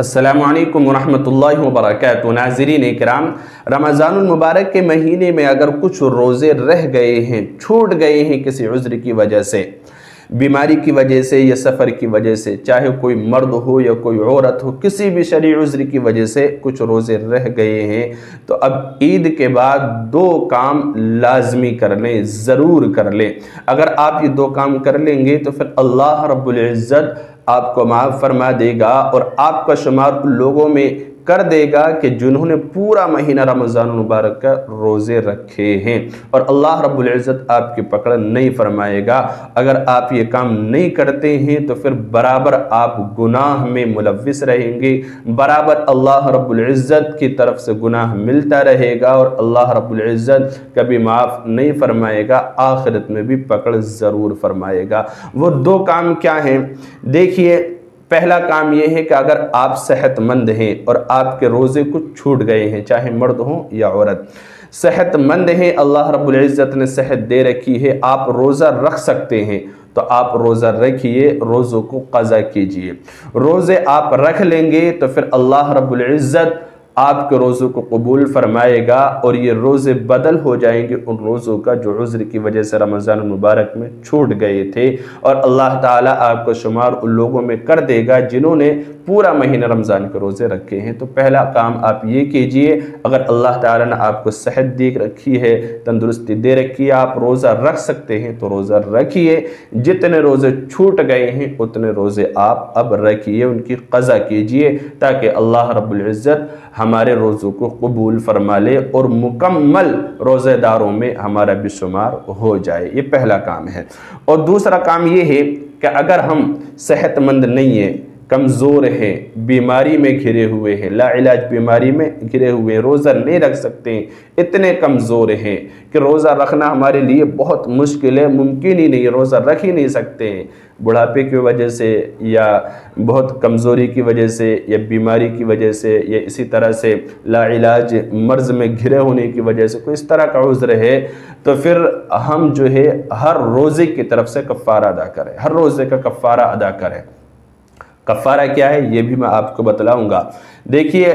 अस्सलामु अलैकुम वरहमतुल्लाहि वबरकातुहू। नाज़रीन इकराम, रमज़ान मुबारक के महीने में अगर कुछ रोज़े रह गए हैं, छूट गए हैं किसी उज़्र की वजह से, बीमारी की वजह से या सफ़र की वजह से, चाहे कोई मर्द हो या कोई औरत हो, किसी भी शरई उज़्र की वजह से कुछ रोज़े रह गए हैं, तो अब ईद के बाद दो काम लाजमी कर लें, ज़रूर कर लें। अगर आप ये दो काम कर लेंगे तो फिर अल्लाह रब्बुल इज़्ज़त आपको माफ़ फरमा देगा और आपका शुमार उन लोगों में कर देगा कि जिन्होंने पूरा महीना रमज़ान मुबारक का रोज़े रखे हैं, और अल्लाह रब्बुल इज़्ज़त आपकी पकड़ नहीं फरमाएगा। अगर आप ये काम नहीं करते हैं तो फिर बराबर आप गुनाह में मुलव्विस रहेंगे, बराबर अल्लाह रब्बुल इज़्ज़त की तरफ से गुनाह मिलता रहेगा और अल्लाह रब्बुल इज़्ज़त कभी माफ़ नहीं फरमाएगा, आखिरत में भी पकड़ ज़रूर फरमाएगा। वो दो काम क्या हैं? देखिए, पहला काम यह है कि अगर आप सेहतमंद हैं और आपके रोज़े कुछ छूट गए हैं, चाहे मर्द हो या औरत, सेहतमंद हैं, अल्लाह रब्बुल इज़्ज़त ने सेहत दे रखी है, आप रोज़ा रख सकते हैं तो आप रोज़ा रखिए, रोज़ों को क़ज़ा कीजिए। रोज़े आप रख लेंगे तो फिर अल्लाह रब्बुल इज़्ज़त आपके रोज़ों को कबूल फरमाएगा और ये रोज़े बदल हो जाएंगे उन रोज़ों का जो उज़्र की वजह से रमज़ान मुबारक में छूट गए थे, और अल्लाह ताला आपको शुमार उन लोगों में कर देगा जिन्होंने पूरा महीना रमज़ान के रोज़े रखे हैं। तो पहला काम आप ये कीजिए, अगर अल्लाह ताला ने आपको सेहत दे रखी है, तंदुरुस्ती दे रखी है, आप रोज़ा रख सकते हैं तो रोज़ा रखिए। जितने रोज़े छूट गए हैं उतने रोज़े आप अब रखिए, उनकी क़ज़ा कीजिए, ताकि अल्लाह रब्बुल इज़्ज़त हमारे रोज़ों को कबूल फरमा ले और मुकम्मल रोज़ेदारों में हमारा भी शुमार हो जाए। ये पहला काम है। और दूसरा काम ये है कि अगर हम सेहतमंद नहीं हैं, कमज़ोर हैं, बीमारी में घिरे हुए हैं, लाइलाज बीमारी में घिरे हुए हैं, रोज़ा नहीं रख सकते हैं, इतने कमज़ोर हैं कि रोज़ा रखना हमारे लिए बहुत मुश्किल है, मुमकिन ही नहीं है, रोज़ा रख ही नहीं सकते हैं, बुढ़ापे की वजह से या बहुत कमज़ोरी की वजह से या बीमारी की वजह से या इसी तरह से लाइलाज मर्ज़ में घिरे होने की वजह से कोई इस तरह का उज़्र है, तो फिर हम जो है हर रोज़े की तरफ से कफ़ारा अदा करें, हर रोज़े का कफ़ारा अदा करें। कफ़ारा क्या है ये भी मैं आपको बतलाऊंगा। देखिए,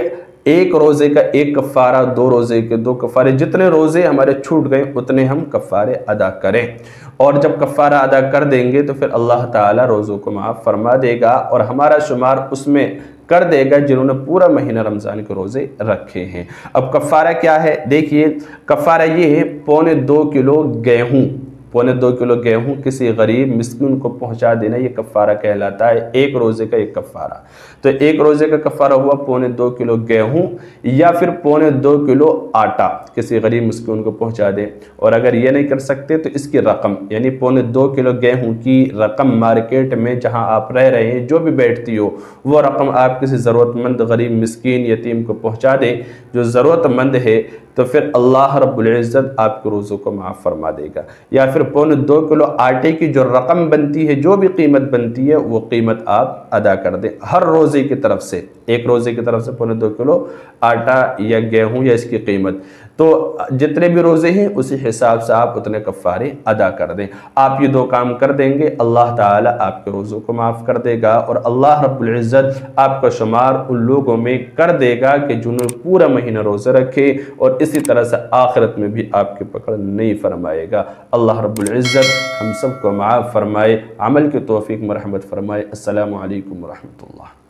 एक रोज़े का एक कफ़ारा, दो रोज़े के दो कफ़ारे, जितने रोज़े हमारे छूट गए उतने हम कफ़ारे अदा करें, और जब कफ़ारा अदा कर देंगे तो फिर अल्लाह ताला रोज़ों को माफ़ फरमा देगा और हमारा शुमार उसमें कर देगा जिन्होंने पूरा महीना रमज़ान के रोज़े रखे हैं। अब कफ़ारा क्या है? देखिए, कफ़ारा ये है, 2.25 किलो गेहूँ, 2.25 किलो गेहूँ किसी गरीब मिस्किन को पहुंचा देना, ये कफ़ारा कहलाता है। एक रोज़े का एक कफ़ारा, तो एक रोज़े का कफ़ारा हुआ 2.25 किलो गेहूँ या फिर 2.25 किलो आटा किसी गरीब मिस्किन को पहुंचा दें। और अगर ये नहीं कर सकते तो इसकी रकम, यानी 2.25 किलो गेहूँ की रकम मार्केट में जहां आप रह रहे हैं जो भी बैठती हो, वो रकम आप किसी ज़रूरतमंद गरीब मिस्किन यतीम को पहुँचा दें जो ज़रूरतमंद है, तो फिर अल्लाह रब्बुल इज़्ज़त आपके रोज़ों को माफ़ फरमा देगा। या फिर 2.25 किलो आटे की जो रकम बनती है, जो भी कीमत बनती है, वो कीमत आप अदा कर दें हर रोज़े की तरफ से। एक रोज़े की तरफ से 2.25 किलो आटा या गेहूँ या इसकी कीमत, तो जितने भी रोज़े हैं उसी हिसाब से आप उतने कफ़ारे अदा कर दें। आप ये दो काम कर देंगे, अल्लाह ताला आपके रोज़ों को माफ़ कर देगा और अल्लाह रब्बुल इज़्ज़त आपका शुमार उन लोगों में कर देगा कि जिन्होंने पूरा महीना रोज़े रखे, और इसी तरह से आखिरत में भी आपकी पकड़ नहीं फरमाएगा। अल्लाह रब्बुल इज़्ज़त हम सबको माफ़ फरमाए, अमल की तौफ़ीक़ मरहमत फरमाए। अस्सलामु अलैकुम व रहमतुल्लाह।